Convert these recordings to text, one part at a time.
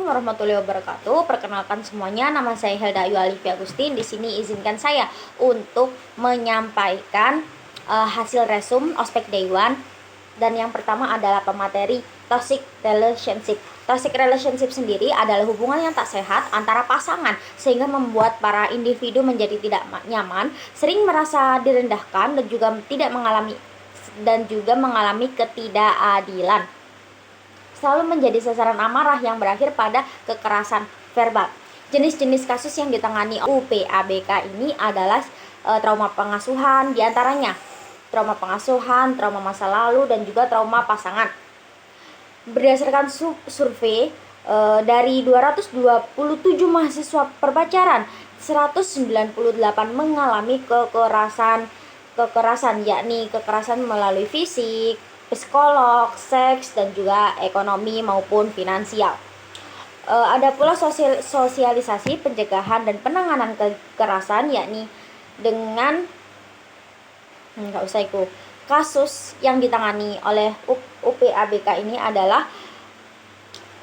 warahmatullahi wabarakatuh. Perkenalkan semuanya, nama saya Helda Ayu Alifi Agustin. Di sini izinkan saya untuk menyampaikan hasil resum ospek day 1. Dan yang pertama adalah pemateri toxic relationship. Toxic relationship sendiri adalah hubungan yang tak sehat antara pasangan sehingga membuat para individu menjadi tidak nyaman, sering merasa direndahkan dan juga mengalami ketidakadilan. Selalu menjadi sasaran amarah yang berakhir pada kekerasan verbal. Jenis-jenis kasus yang ditangani UPABK ini adalah trauma pengasuhan, diantaranya trauma pengasuhan, trauma masa lalu, dan juga trauma pasangan. Berdasarkan survei dari 227 mahasiswa perpacaran, 198 mengalami kekerasan, yakni kekerasan melalui fisik, psikolog, seks, dan juga ekonomi maupun finansial. Ada pula sosialisasi pencegahan dan penanganan kekerasan, yakni dengan kasus yang ditangani oleh UPABK ini adalah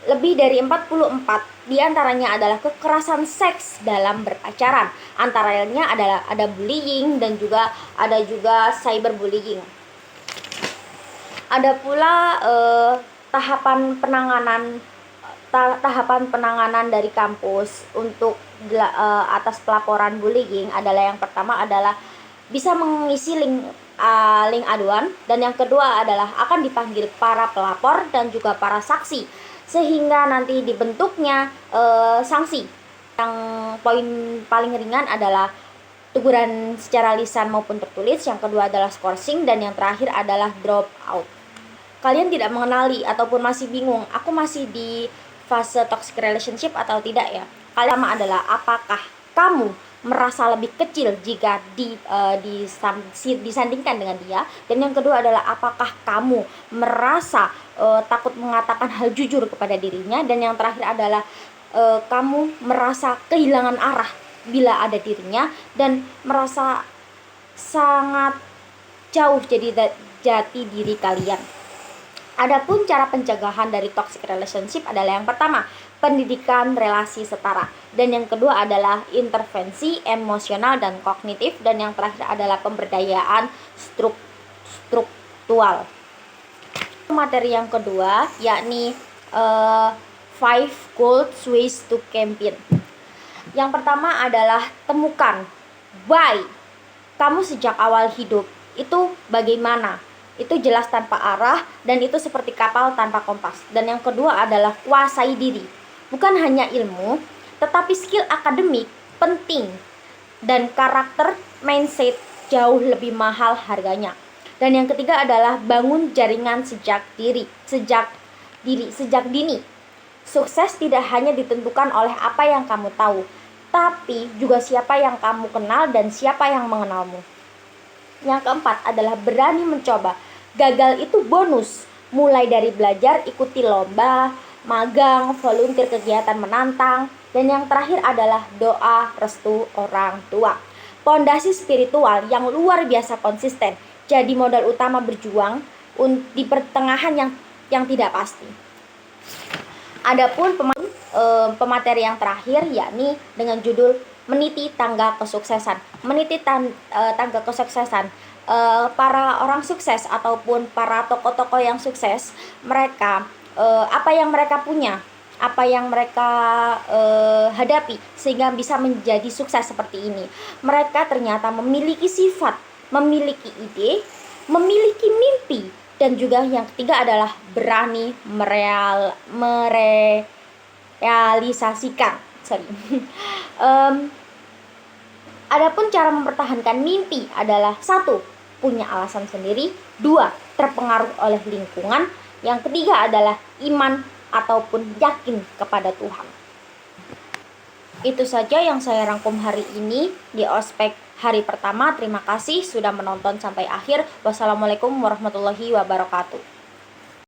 lebih dari 44 diantaranya adalah kekerasan seks dalam berpacaran. Antaranya ada bullying dan juga ada cyberbullying. Ada pula tahapan penanganan dari kampus untuk atas pelaporan bullying adalah yang pertama adalah bisa mengisi link aduan, dan yang kedua adalah akan dipanggil para pelapor dan juga para saksi sehingga nanti dibentuknya sanksi. Yang poin paling ringan adalah teguran secara lisan maupun tertulis, yang kedua adalah skorsing, dan yang terakhir adalah drop out. Kalian tidak mengenali ataupun masih bingung, aku masih di fase toxic relationship atau tidak ya? Pertama adalah apakah kamu merasa lebih kecil jika disandingkan dengan dia, dan yang kedua adalah apakah kamu merasa takut mengatakan hal jujur kepada dirinya, dan yang terakhir adalah kamu merasa kehilangan arah bila ada dirinya dan merasa sangat jauh jadi jati diri kalian. Adapun cara pencegahan dari toxic relationship adalah yang pertama, pendidikan relasi setara, dan yang kedua adalah intervensi emosional dan kognitif, dan yang terakhir adalah pemberdayaan struktural. Materi yang kedua yakni 5 gold ways to campaign. Yang pertama adalah temukan why kamu sejak awal hidup itu bagaimana. Itu jelas tanpa arah dan itu seperti kapal tanpa kompas. Dan yang kedua adalah kuasai diri. Bukan hanya ilmu, tetapi skill akademik penting dan karakter mindset jauh lebih mahal harganya. Dan yang ketiga adalah bangun jaringan sejak dini. Sukses tidak hanya ditentukan oleh apa yang kamu tahu, tapi juga siapa yang kamu kenal dan siapa yang mengenalmu. Yang keempat adalah berani mencoba. Gagal itu bonus. Mulai dari belajar, ikuti lomba, magang, volunteer kegiatan menantang, dan yang terakhir adalah doa restu orang tua. Pondasi spiritual yang luar biasa konsisten. Jadi modal utama berjuang di pertengahan yang tidak pasti. Adapun pemateri yang terakhir yakni dengan judul meniti tangga kesuksesan. Tangga kesuksesan. Para orang sukses ataupun para tokoh-tokoh yang sukses, mereka apa yang mereka punya, apa yang mereka hadapi sehingga bisa menjadi sukses seperti ini. Mereka ternyata memiliki sifat, memiliki ide, memiliki mimpi, dan juga yang ketiga adalah berani merealisasikan. Adapun cara mempertahankan mimpi adalah 1. Punya alasan sendiri, 2. Terpengaruh oleh lingkungan, yang ketiga adalah iman ataupun yakin kepada Tuhan. Itu saja yang saya rangkum hari ini di ospek hari pertama. Terima kasih sudah menonton sampai akhir. Wassalamualaikum warahmatullahi wabarakatuh.